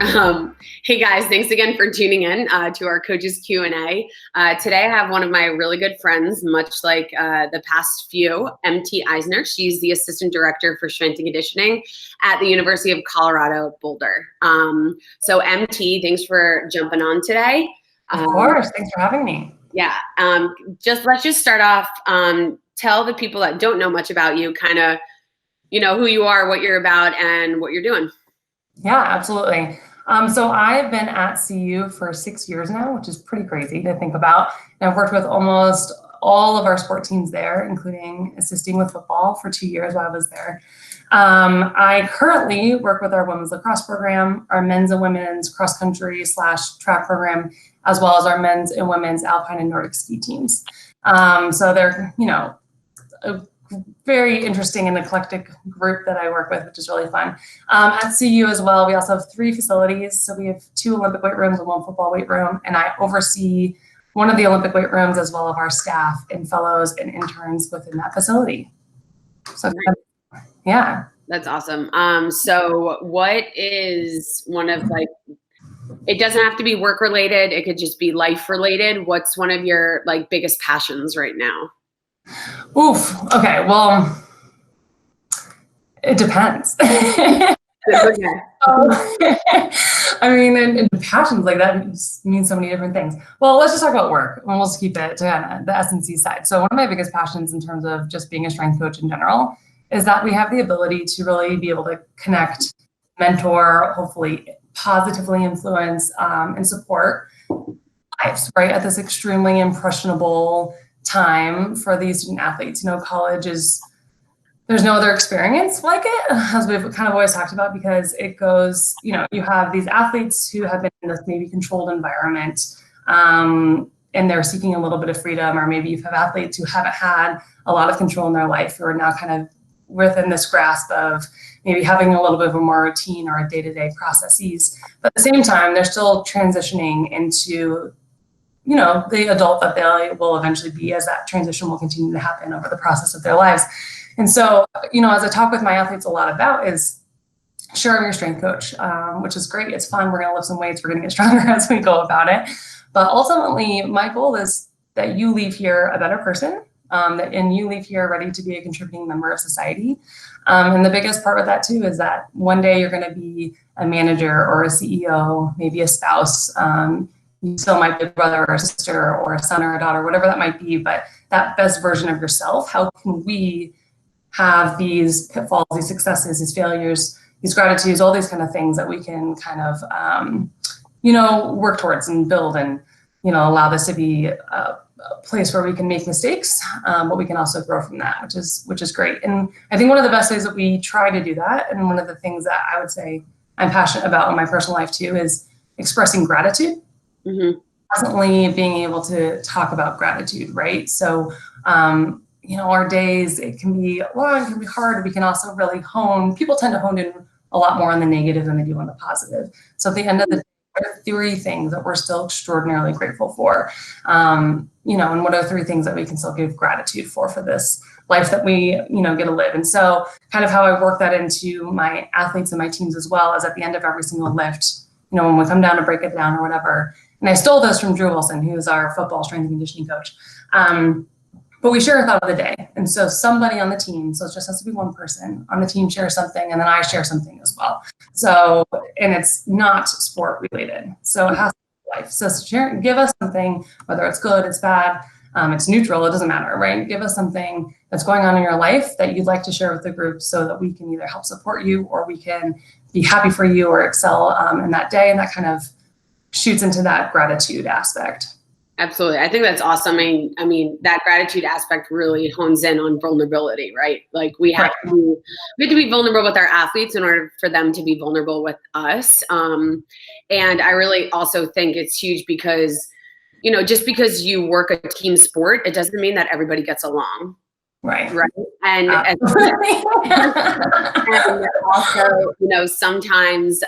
Hey guys, thanks again for tuning in to our Coaches Q&A. Today I have one of my really good friends, much like the past few, MT Eisner. She's the Assistant Director for Strength and Conditioning at the University of Colorado, Boulder. So MT, thanks for jumping on today. Of course, thanks for having me. Yeah, let's just start off. Tell the people that don't know much about you, kind of, who you are, what you're about, and what you're doing. Yeah, absolutely. So I've been at CU for 6 years now, which is pretty crazy to think about. And I've worked with almost all of our sport teams there, including assisting with football for 2 years while I was there. I currently work with our women's lacrosse program, our men's and women's cross country / track program, as well as our men's and women's alpine and Nordic ski teams. So they're, a very interesting and eclectic group that I work with, which is really fun. At CU as well, we also have 3 facilities. So we have 2 Olympic weight rooms and 1 football weight room. And I oversee one of the Olympic weight rooms as well as our staff and fellows and interns within that facility. So yeah. That's awesome. So what is one of it doesn't have to be work related. It could just be life related. What's one of your biggest passions right now? Oof. Okay. Well, it depends. Okay. I mean, and passions like that means so many different things. Well, let's just talk about work, and we'll just keep it to the S&C side. So one of my biggest passions in terms of just being a strength coach in general is that we have the ability to really be able to connect, mentor, hopefully positively influence, and support lives, right, at this extremely impressionable time for these student athletes. College there's no other experience like it, as we've kind of always talked about, because it goes, you have these athletes who have been in this maybe controlled environment, and they're seeking a little bit of freedom, or maybe you have athletes who haven't had a lot of control in their life, who are now kind of within this grasp of maybe having a little bit of a more routine or a day-to-day processes. But at the same time, they're still transitioning into the adult that they will eventually be, as that transition will continue to happen over the process of their lives. And so, as I talk with my athletes a lot about is, sure, I'm your strength coach, which is great. It's fun. We're going to lift some weights. We're going to get stronger as we go about it. But ultimately, my goal is that you leave here a better person, and you leave here ready to be a contributing member of society. And the biggest part of that too is that one day you're going to be a manager or a CEO, maybe a spouse. You still might be a brother or a sister or a son or a daughter, whatever that might be, but that best version of yourself, how can we have these pitfalls, these successes, these failures, these gratitudes, all these kind of things that we can kind of, work towards and build and, allow this to be a place where we can make mistakes, but we can also grow from that, which is great. And I think one of the best ways that we try to do that, and one of the things that I would say I'm passionate about in my personal life too, is expressing gratitude. Mm-hmm. Constantly being able to talk about gratitude, right? So, our days, it can be long, it can be hard. We can also really people tend to hone in a lot more on the negative than they do on the positive. So at the end of the day, there are 3 things that we're still extraordinarily grateful for. And what are 3 things that we can still give gratitude for this life that we, get to live. And so kind of how I work that into my athletes and my teams as well, is at the end of every single lift, when we come down to break it down or whatever. And I stole this from Drew Wilson, who is our football strength and conditioning coach. But we share a thought of the day. And so somebody on the team, so it just has to be one person on the team, shares something, and then I share something as well. So, and it's not sport related. So it has to be life. So give us something, whether it's good, it's bad, it's neutral, it doesn't matter, right? Give us something that's going on in your life that you'd like to share with the group, so that we can either help support you, or we can be happy for you or excel in that day. And that kind of shoots into that gratitude aspect. Absolutely. I think that's awesome. I mean, that gratitude aspect really hones in on vulnerability, right? We have to be vulnerable with our athletes in order for them to be vulnerable with us. And I really also think it's huge because, just because you work a team sport, it doesn't mean that everybody gets along. Right. And also, sometimes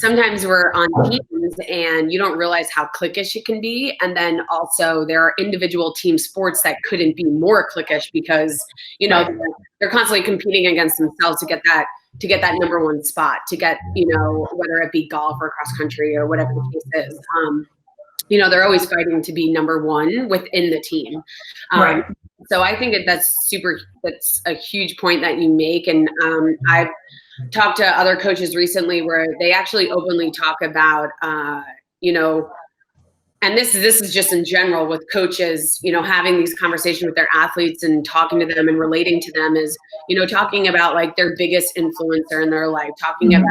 sometimes we're on teams and you don't realize how cliquish it can be. And then also there are individual team sports that couldn't be more cliquish because, you know, they're constantly competing against themselves to get that number one spot, to get, you know, whether it be golf or cross country or whatever the case is. You know, they're always fighting to be number one within the team. So I think that's a huge point that you make. And I've talked to other coaches recently where they actually openly talk about, you know, and this is just in general with coaches, you know, having these conversations with their athletes and talking to them and relating to them is, you know, talking about like their biggest influencer in their life, talking about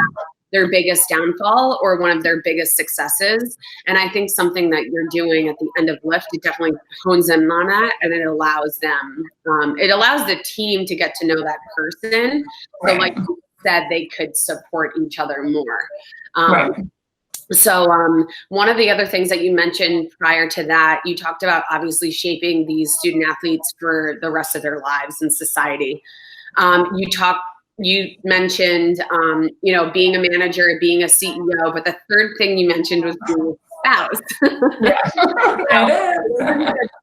their biggest downfall or one of their biggest successes. And I think something that you're doing at the end of lift, it definitely hones in on that, and it allows them, it allows the team to get to know that person. So like you said, they could support each other more. So one of the other things that you mentioned prior to that, you talked about obviously shaping these student athletes for the rest of their lives in society. You mentioned, you know, being a manager, being a CEO, but the third thing you mentioned was being a spouse.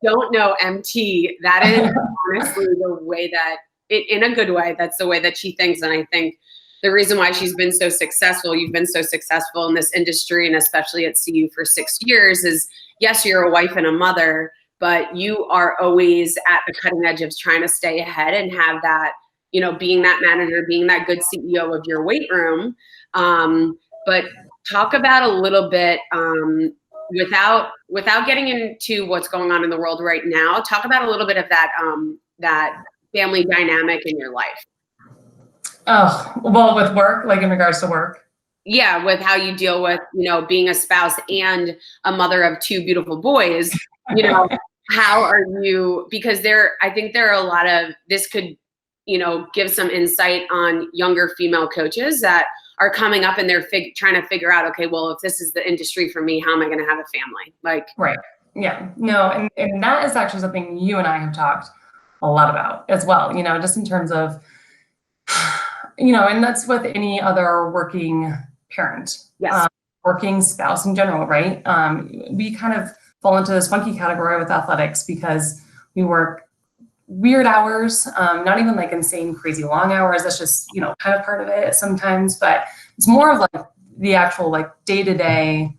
Don't know MT. That is honestly the way that, in a good way, that's the way that she thinks. And I think the reason why she's been so successful, you've been so successful in this industry, and especially at CU for 6 years, is yes, you're a wife and a mother, but you are always at the cutting edge of trying to stay ahead and have that, you know, being that manager, being that good CEO of your weight room. But talk about a little bit, without getting into what's going on in the world right now, talk about a little bit of that, that family dynamic in your life. Oh, well, with work, like in regards to work? Yeah, with how you deal with, you know, being a spouse and a mother of 2 beautiful boys, you know, how are you, because I think there are a lot of, this could, you know, give some insight on younger female coaches that are coming up and they're trying to figure out, okay, well, if this is the industry for me, how am I going to have a family? Like, Yeah, no, and that is actually something you and I have talked a lot about as well, you know, just in terms of, you know, and that's with any other working parent, working spouse in general, right? We kind of fall into this funky category with athletics because we work weird hours, not even like insane, crazy long hours. That's just, you know, kind of part of it sometimes, but it's more of like the actual like day-to-day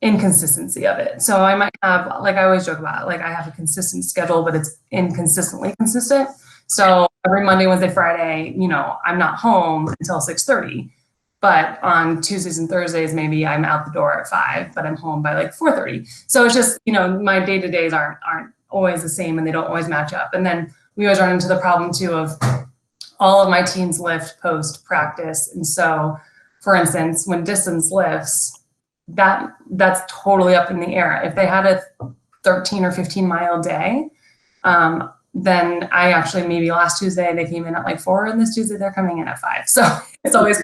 inconsistency of it. So I might have, like I always joke about it, like I have a consistent schedule, but it's inconsistently consistent. So every Monday, Wednesday, Friday, you know, I'm not home until 6:30, but on Tuesdays and Thursdays, maybe I'm out the door at 5, but I'm home by like 4:30. So it's just, you know, my day-to-days aren't always the same and they don't always match up. And then we always run into the problem too of all of my teams lift post practice. And so for instance, when distance lifts, that's totally up in the air. If they had a 13 or 15 mile day, then I actually, maybe last Tuesday they came in at like 4 and this Tuesday they're coming in at 5. So it's always,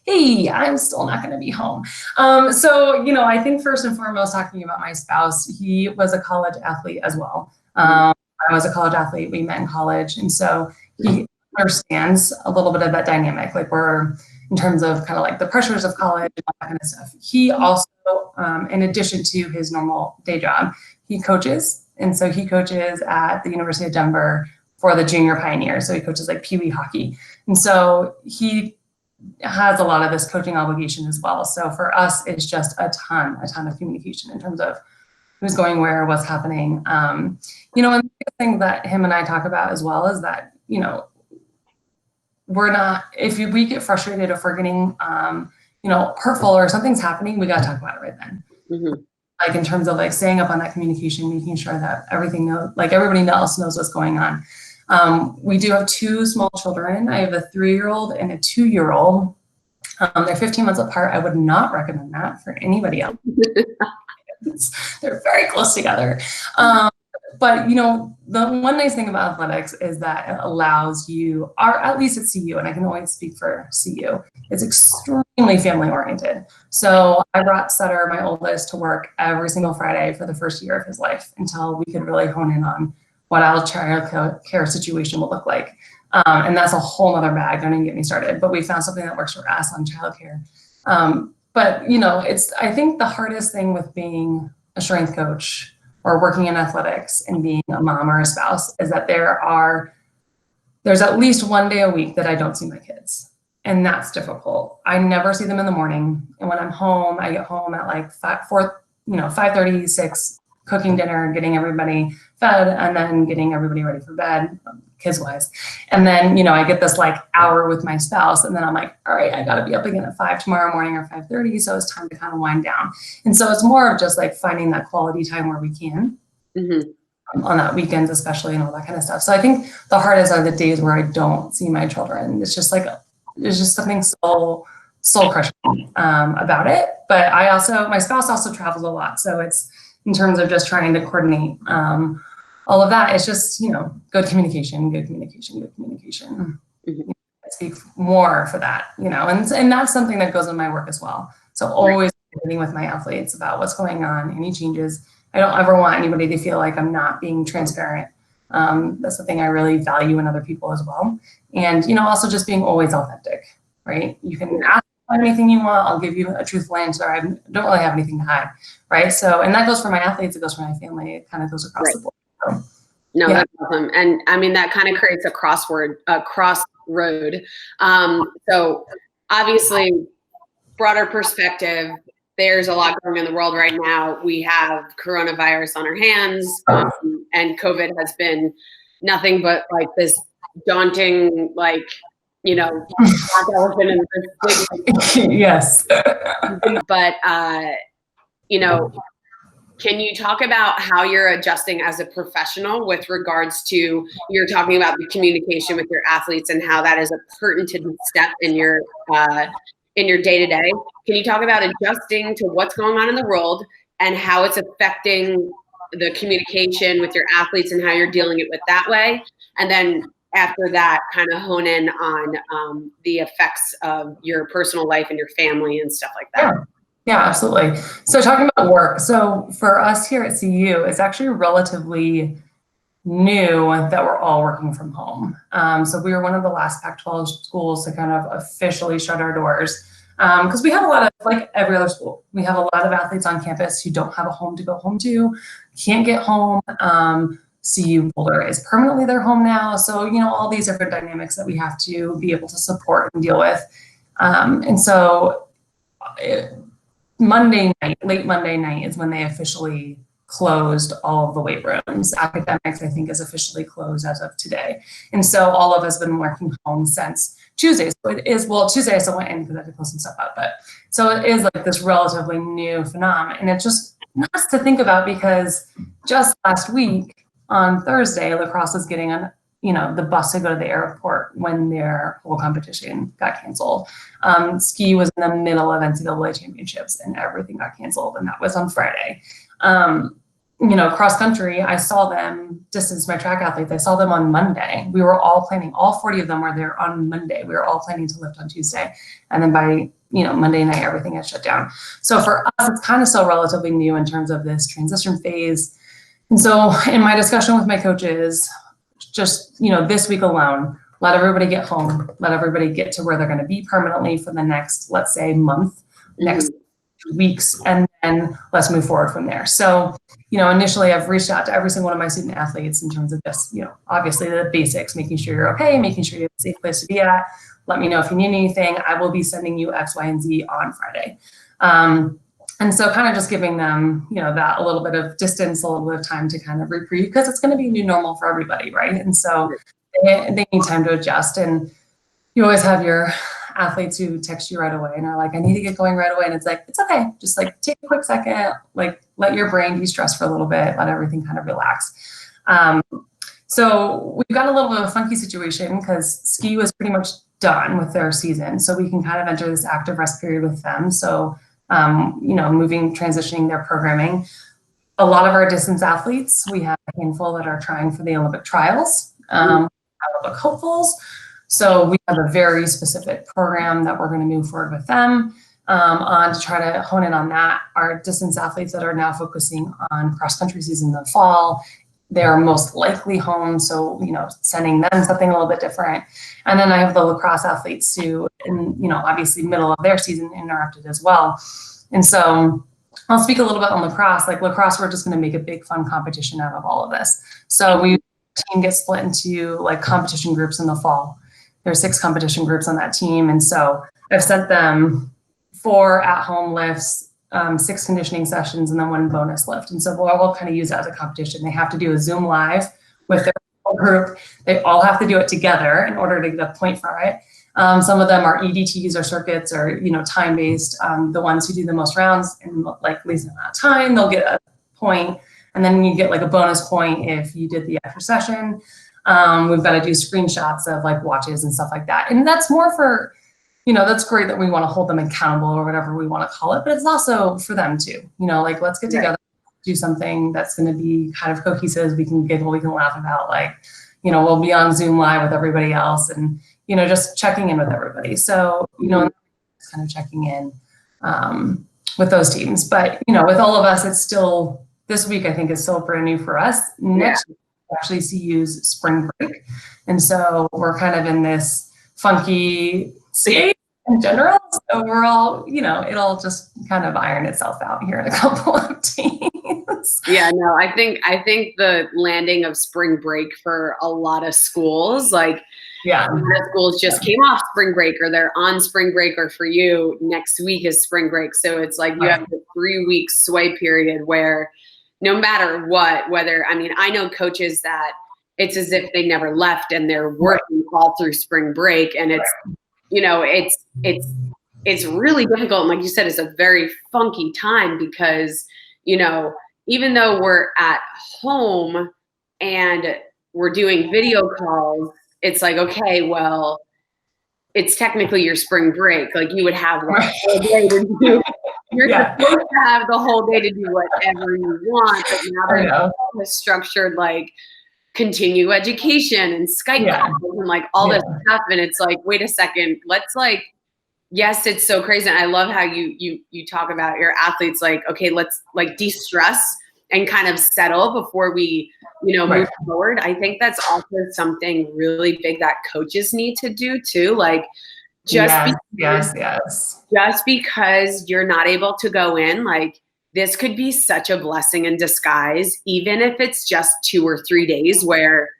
hey, I'm still not going to be home. So, you know, I think first and foremost, talking about my spouse, he was a college athlete as well. I was a college athlete. We met in college. And so he understands a little bit of that dynamic, like we're in terms of kind of like the pressures of college and all that kind of stuff. He also, in addition to his normal day job, he coaches. And so he coaches at the University of Denver for the junior pioneers. So he coaches like Pee Wee hockey. And so he has a lot of this coaching obligation as well. So for us, it's just a ton of communication in terms of who's going where, what's happening. You know, and the thing that him and I talk about as well is that, you know, we're not, we get frustrated if we're getting, you know, hurtful or something's happening, we got to talk about it right then. Like in terms of like staying up on that communication, making sure that everybody else knows what's going on. We do have 2 small children. I have a 3-year-old and a 2-year-old. They're 15 months apart. I would not recommend that for anybody else. They're very close together. But, you know, the one nice thing about athletics is that it allows you, or at least at CU, and I can only speak for CU, it's extremely family oriented. So I brought Sutter, my oldest, to work every single Friday for the first year of his life until we could really hone in on what our child care situation will look like. And that's a whole nother bag, don't even get me started, but we found something that works for us on childcare. but you know, I think the hardest thing with being a strength coach or working in athletics and being a mom or a spouse is that there's at least one day a week that I don't see my kids. And that's difficult. I never see them in the morning. And when I'm home, I get home at like 5:30, 6, cooking dinner, getting everybody fed, and then getting everybody ready for bed, kids wise. And then, you know, I get this like hour with my spouse, and then I'm like, all right, I got to be up again at 5 tomorrow morning or 5:30. So it's time to kind of wind down. And so it's more of just like finding that quality time where we can. On that weekends, especially, and all that kind of stuff. So I think the hardest are the days where I don't see my children. It's just like, there's just something soul crushing about it. But my spouse also travels a lot. So it's in terms of just trying to coordinate all of that. It's just, you know, good communication. I speak more for that, you know, and that's something that goes in my work as well. So always meeting with my athletes about what's going on, any changes. I don't ever want anybody to feel like I'm not being transparent. That's the thing I really value in other people as well. And, you know, also just being always authentic, right? You can ask anything you want. I'll give you a truthful answer. I don't really have anything to hide, right? So, and that goes for my athletes. It goes for my family. It kind of goes across the board. So, no, that's awesome. And I mean, that kind of creates a crossroad. So obviously, broader perspective, there's a lot going on in the world right now. We have coronavirus on our hands, and COVID has been nothing but like this daunting, like, you know, elephant in the big. Yes. But, you know, can you talk about how you're adjusting as a professional with regards to, you're talking about the communication with your athletes and how that is a pertinent step in your day-to-day. Can you talk about adjusting to what's going on in the world and how it's affecting the communication with your athletes and how you're dealing it with that way? And then after that, kind of hone in on the effects of your personal life and your family and stuff like that. Yeah, absolutely. So talking about work. So for us here at CU, it's actually relatively new that we're all working from home. So we were one of the last Pac-12 schools to kind of officially shut our doors. Because we have a lot of, like every other school, we have a lot of athletes on campus who don't have a home to go home to, can't get home. CU Boulder is permanently their home now. So, you know, all these different dynamics that we have to be able to support and deal with. And so late Monday night is when they officially closed all of the weight rooms. Academics, I think, is officially closed as of today. And so all of us have been working home since Tuesday. So it is, well, Tuesday I still went in because I had to close some stuff out, but so it is like this relatively new phenomenon. And it's just nuts to think about because just last week on Thursday, lacrosse was getting on, you know, the bus to go to the airport when their whole competition got canceled. Ski was in the middle of NCAA championships and everything got canceled, and that was on Friday. You know, cross country, I saw them, distance, my track athletes, I saw them on Monday. We were all planning, all 40 of them were there on Monday. We were all planning to lift on Tuesday. And then by, you know, Monday night, everything had shut down. So for us, it's kind of still relatively new in terms of this transition phase. And so in my discussion with my coaches, just, you know, this week alone, let everybody get home, let everybody get to where they're going to be permanently for the next, let's say, month, next weeks, and then let's move forward from there. So, you know, initially I've reached out to every single one of my student athletes in terms of just, you know, obviously the basics, making sure you're okay, making sure you have a safe place to be at. Let me know if you need anything. I will be sending you X, Y, and Z on Friday. And so kind of just giving them, you know, that a little bit of distance, a little bit of time to kind of reprieve, because it's going to be a new normal for everybody, right? And so they need time to adjust. And you always have your athletes who text you right away and are like, I need to get going right away. And it's like, it's okay. Just like take a quick second, like let your brain de-stress for a little bit, let everything kind of relax. So we've got a little bit of a funky situation because ski was pretty much done with their season. So we can kind of enter this active rest period with them. So, you know, transitioning their programming. A lot of our distance athletes, we have a handful that are trying for the Olympic trials, Olympic hopefuls. So we have a very specific program that we're going to move forward with them on to try to hone in on that. Our distance athletes that are now focusing on cross-country season in the fall, they're most likely home. So, sending them something a little bit different. And then I have the lacrosse athletes who, obviously middle of their season interrupted as well. And so I'll speak a little bit on lacrosse. Like lacrosse, we're just going to make a big fun competition out of all of this. So team gets split into like competition groups in the fall. There's 6 competition groups on that team. And so I've sent them 4 at-home lifts, 6 conditioning sessions, and then 1 bonus lift. And so we'll kind of use that as a competition. They have to do a Zoom live with their whole group. They all have to do it together in order to get a point for it. Some of them are EDTs or circuits or, time-based. The ones who do the most rounds in like least amount of time, they'll get a point. And then you get like a bonus point if you did the extra session. We've got to do screenshots of like watches and stuff like that. And that's more for, that's great that we want to hold them accountable or whatever we want to call it, but it's also for them too. Like let's get together, do something that's going to be kind of cohesive. We can giggle, we can laugh about, like, we'll be on Zoom live with everybody else and, just checking in with everybody. So, just kind of checking in with those teams. But, with all of us, it's still, this week I think is still brand new for us. Next week, we actually see use spring break. And so we're kind of in this funky state in general. So we're all, it'll just kind of iron itself out here in a couple of days. Yeah, no, I think the landing of spring break for a lot of schools, like a lot of schools just came off spring break or they're on spring break, or for you, next week is spring break. So it's like you have the 3-week sway period where no matter what, I know coaches that it's as if they never left and they're working all through spring break, and it's, it's really difficult. And like you said, it's a very funky time because, even though we're at home and we're doing video calls, it's like, okay, well, it's technically your spring break. Like you would have the whole day to do. You're supposed to have the whole day to do whatever you want, but now there's all this structured like continue education and Skype calls and like all this stuff, and it's like, wait a second, let's like, yes, it's so crazy. And I love how you talk about your athletes, like, okay, let's like de-stress and kind of settle before we, move forward. I think that's also something really big that coaches need to do too. Like just because you're not able to go in, like this could be such a blessing in disguise, even if it's just 2 or 3 days where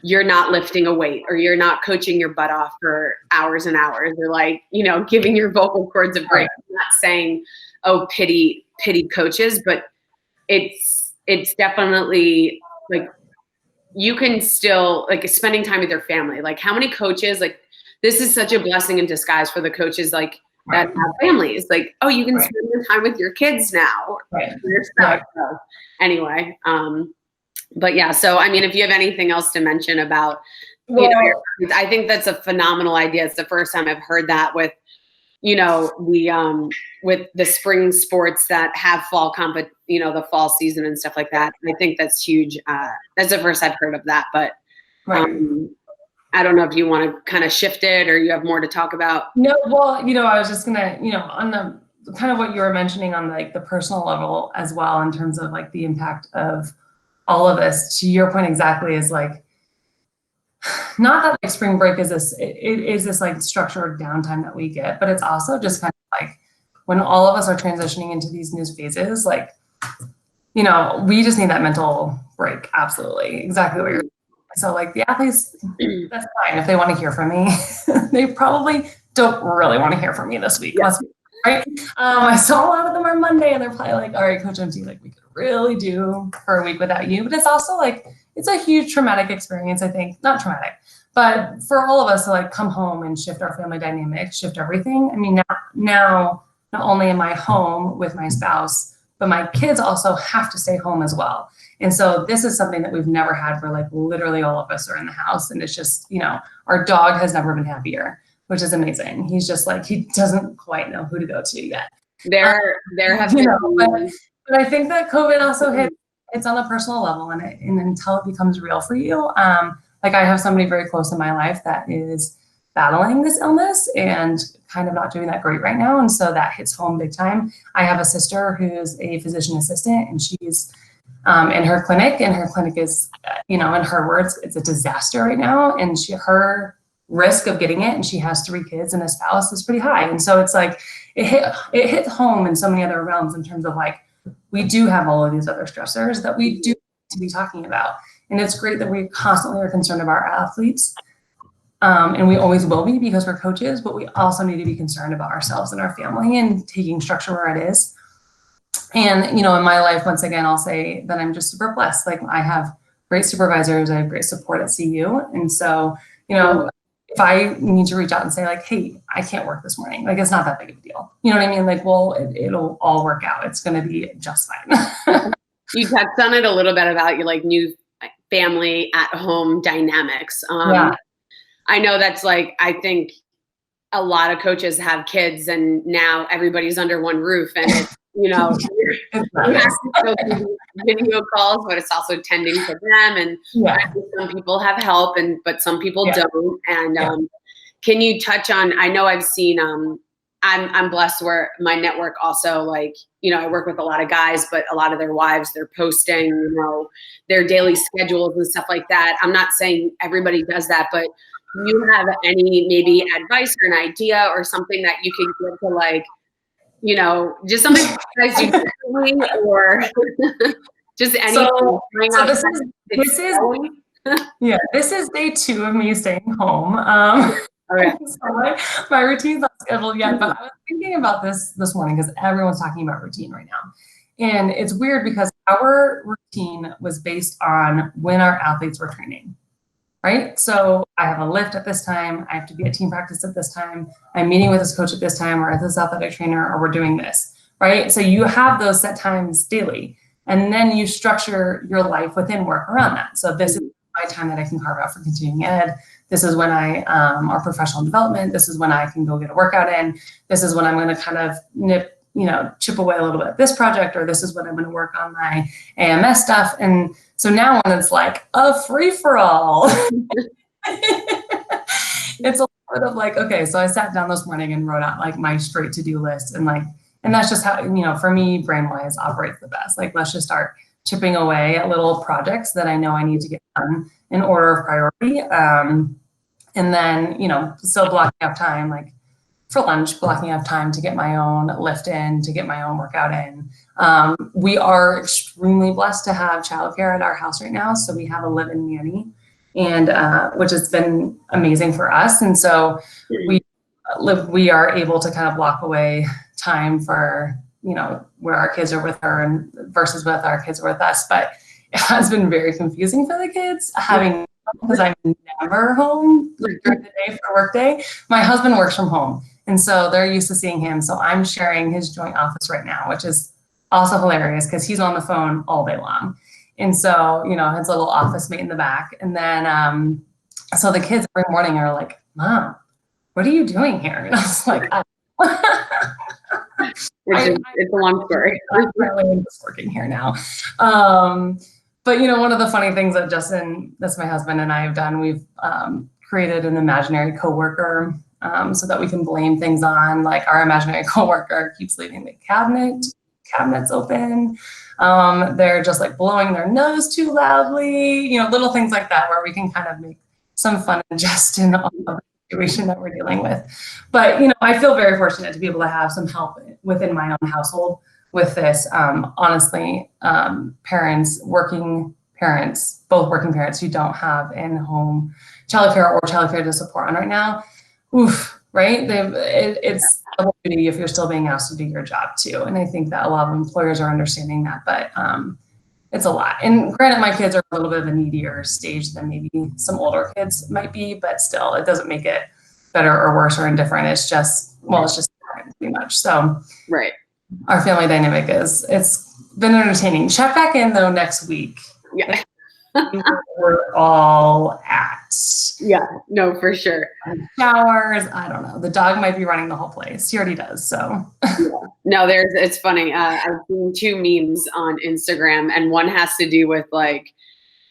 you're not lifting a weight or you're not coaching your butt off for hours and hours, or like, giving your vocal cords a break. I'm not saying, oh, pity coaches, but it's definitely like you can still like spending time with your family. Like how many coaches, like this is such a blessing in disguise for the coaches like that have families. Like, oh, you can spend your time with your kids now. Your spouse. So, anyway, but yeah, so I mean, if you have anything else to mention about, I think that's a phenomenal idea. It's the first time I've heard that with, with the spring sports that have fall the fall season and stuff like that. I think that's huge. That's the first I've heard of that, but I don't know if you want to kind of shift it or you have more to talk about. No, well, I was just gonna, on the kind of what you were mentioning on like the personal level as well, in terms of like the impact of all of this, to your point exactly, is like, not that like spring break is this, it is this like structured downtime that we get, but it's also just kind of like when all of us are transitioning into these new phases, like, we just need that mental break. Absolutely. Exactly what you're saying. So like the athletes, that's fine if they want to hear from me. They probably don't really want to hear from me this week. Right? I saw a lot of them on Monday and they're probably like, all right, Coach MT, like we could really do for a week without you. But it's also like, it's a huge traumatic experience, I think. Not traumatic, but for all of us to like come home and shift our family dynamic, shift everything. I mean, now not only am I home with my spouse, but my kids also have to stay home as well. And so this is something that we've never had where like literally all of us are in the house. And it's just, our dog has never been happier, which is amazing. He's just like, he doesn't quite know who to go to yet. There have been, but I think that COVID also it's on a personal level, and until it becomes real for you. Like I have somebody very close in my life that is battling this illness and kind of not doing that great right now. And so that hits home big time. I have a sister who's a physician assistant, and she's in her clinic, and her clinic is, in her words, it's a disaster right now. And her risk of getting it, and she has 3 kids and a spouse, is pretty high. And so it's like, it hit home in so many other realms in terms of like, we do have all of these other stressors that we do need to be talking about. And it's great that we constantly are concerned about our athletes. And we always will be because we're coaches, but we also need to be concerned about ourselves and our family and taking structure where it is. And, in my life, once again, I'll say that I'm just super blessed. Like, I have great supervisors, I have great support at CU. And so, if I need to reach out and say like, hey, I can't work this morning, like, it's not that big of a deal. You know what I mean? Like, well, it'll all work out. It's going to be just fine. You touched on it a little bit about your like new family at home dynamics. Yeah. I know that's like, I think a lot of coaches have kids and now everybody's under one roof, and it's, you have to go through video calls, but it's also tending to them. And some people have help, but some people don't. And can you touch on, I know I've seen, I'm blessed where my network also, like, I work with a lot of guys, but a lot of their wives, they're posting, their daily schedules and stuff like that. I'm not saying everybody does that, but do you have any maybe advice or an idea or something that you can give to, like, just something you guys do differently, or just anything? This is day 2 of me staying home. Okay. So my routine's not scheduled yet, but I was thinking about this morning because everyone's talking about routine right now. And it's weird because our routine was based on when our athletes were training, right? So I have a lift at this time. I have to be at team practice at this time. I'm meeting with this coach at this time, or at this athletic trainer, or we're doing this, right? So you have those set times daily, and then you structure your life within work around that. So this is my time that I can carve out for continuing ed. This is when I are professional development. This is when I can go get a workout in. This is when I'm going to kind of chip away a little bit at this project, or this is when I'm going to work on my AMS stuff. And so now when it's like a free for all, it's a bit of like, okay, so I sat down this morning and wrote out like my straight to-do list, and that's just how, for me, brain-wise operates the best. Like, let's just start chipping away at little projects that I know I need to get done in order of priority. And then, still blocking out time, like for lunch, blocking out time to get my own lift in, to get my own workout in. We are extremely blessed to have childcare at our house right now. So we have a live-in nanny, and which has been amazing for us. And so we are able to kind of block away time for, where our kids are with her and versus with our kids are with us. But it has been very confusing for the kids because I'm never home during the day for work day. My husband works from home, and so they're used to seeing him. So I'm sharing his joint office right now, which is also hilarious because he's on the phone all day long. And so, his little office mate in the back. And then, so the kids every morning are like, Mom, what are you doing here? And I was like, it's a long story. I'm just working here now. But one of the funny things that Justin, that's my husband, and I have done, we've created an imaginary coworker so that we can blame things on. Like, our imaginary coworker keeps leaving the cabinets open. They're just like blowing their nose too loudly. Little things like that where we can kind of make some fun and jest in all of the situation that we're dealing with. But I feel very fortunate to be able to have some help within my own household with this. Honestly, working parents, both working parents who don't have in-home childcare or childcare to support on right now, right? It's double duty if you're still being asked to do your job too. And I think that a lot of employers are understanding that, but it's a lot. And granted, my kids are a little bit of a needier stage than maybe some older kids might be, but still, it doesn't make it better or worse or indifferent. It's just pretty much. So right. Our family dynamic it's been entertaining. Check back in though next week. Yeah. We're all at. Yeah, no, for sure. Showers. I don't know. The dog might be running the whole place. He already does. So. Yeah. No, it's funny. I've seen 2 memes on Instagram, and one has to do with like,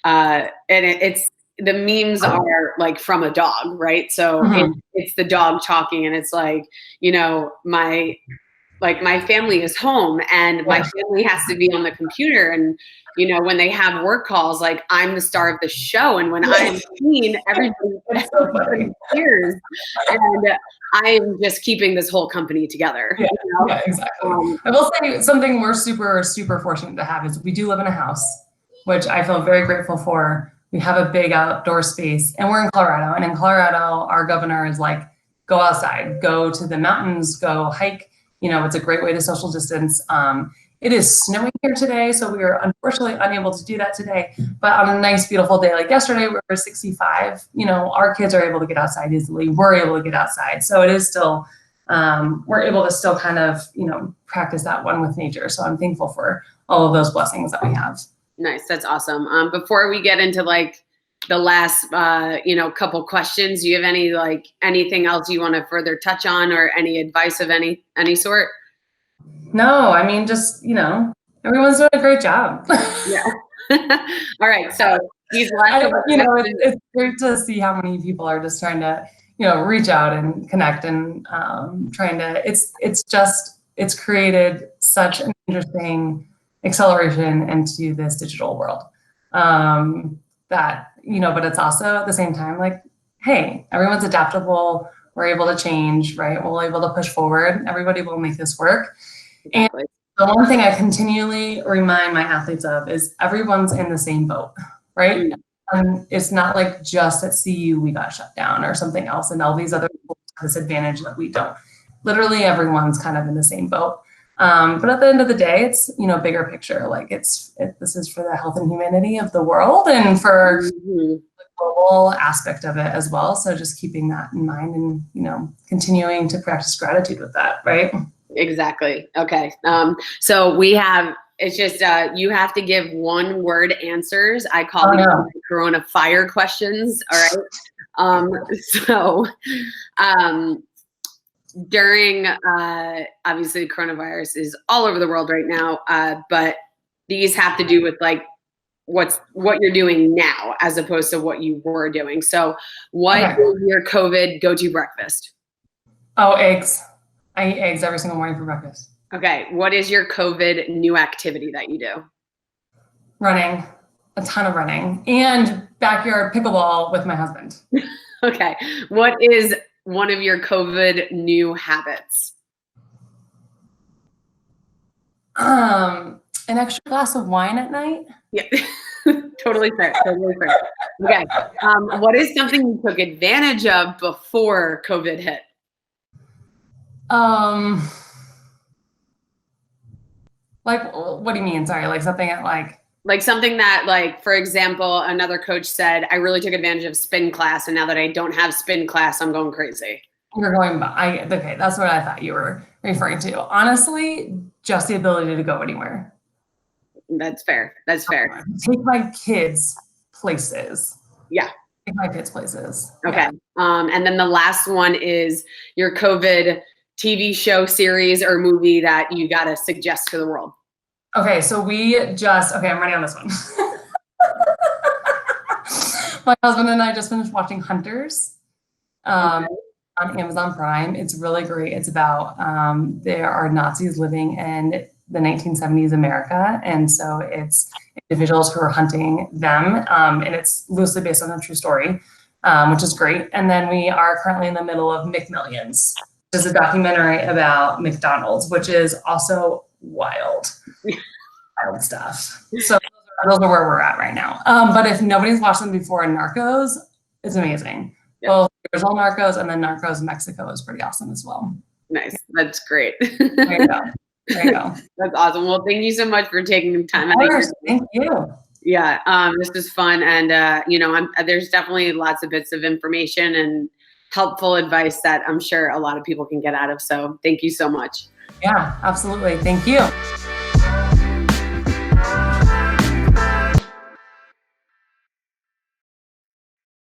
and it's the memes are like from a dog, right? So it's the dog talking, and it's like, like my family is home and my family has to be on the computer, and you know, when they have work calls, like I'm the star of the show, and when I'm seen, everybody cheers, and I'm just keeping this whole company together. Yeah, you know? yeah, exactly. I will say something we're super, super fortunate to have is we do live in a house, which I feel very grateful for. We have a big outdoor space, and we're in Colorado. And in Colorado, our governor is like, go outside, go to the mountains, go hike. You know, it's a great way to social distance. It is snowing here today, so we are unfortunately unable to do that today. But on a nice, beautiful day like yesterday, we were 65. You know, our kids are able to get outside easily. We're able to get outside. So it is still, we're able to still kind of, you know, practice that one with nature. So I'm thankful for all of those blessings that we have. Nice. That's awesome. Before we get into like the last, you know, couple questions, do you have any, like anything else you want to further touch on, or any advice of any sort? No, I mean, just, you know, everyone's doing a great job. Yeah. All right. So these last couple you know, it's great to see how many people are just trying to, you know, reach out and connect and trying to, it's created such an interesting acceleration into this digital world that, you know, but it's also at the same time like, hey, everyone's adaptable. We're able to change, right? We're able to push forward. Everybody will make this work. Exactly. And the one thing I continually remind my athletes of is everyone's in the same boat, right? And it's not like just at CU we got shut down or something else, and all these other people have this advantage that we don't. Literally everyone's kind of in the same boat. But at the end of the day, it's, you know, bigger picture. Like this is for the health and humanity of the world and for the global aspect of it as well. So just keeping that in mind and, you know, continuing to practice gratitude with that, right? Exactly. Okay. So we have, it's just, you have to give 1-word answers. I call them Corona fire questions. All right. During, obviously the coronavirus is all over the world right now. But these have to do with like, what you're doing now, as opposed to what you were doing. So what is your COVID go-to breakfast? Oh, eggs. I eat eggs every single morning for breakfast. Okay. What is your COVID new activity that you do? Running, a ton of running, and backyard pickleball with my husband. Okay. What is one of your COVID new habits? An extra glass of wine at night. Yeah. Totally fair. Totally fair. Okay. What is something you took advantage of before COVID hit? Like, what do you mean? Sorry, like something at like something that, like, for example, another coach said, I really took advantage of spin class, and now that I don't have spin class, I'm going crazy. You're going, okay, that's what I thought you were referring to. Honestly, just the ability to go anywhere. That's fair. That's fair. Take my kids places. Yeah. Take my kids places. Okay. Yeah. And then the last one is your COVID TV show, series, or movie that you got to suggest to the world. Okay. So I'm ready on this one. My husband and I just finished watching Hunters on Amazon Prime. It's really great. It's about, there are Nazis living in the 1970s America. And so it's individuals who are hunting them. And it's loosely based on a true story, which is great. And then we are currently in the middle of McMillions, which is a documentary about McDonald's, which is also wild stuff. So those are where we're at right now. But if nobody's watched them before, Narcos is amazing. Yep. Both the original Narcos and then Narcos Mexico is pretty awesome as well. Nice. That's great. There you go. There you go. That's awesome. Well, thank you so much for taking the time. Of course. Thank you. Yeah, this was fun, and you know, there's definitely lots of bits of information and helpful advice that I'm sure a lot of people can get out of. So thank you so much. Yeah, absolutely. Thank you.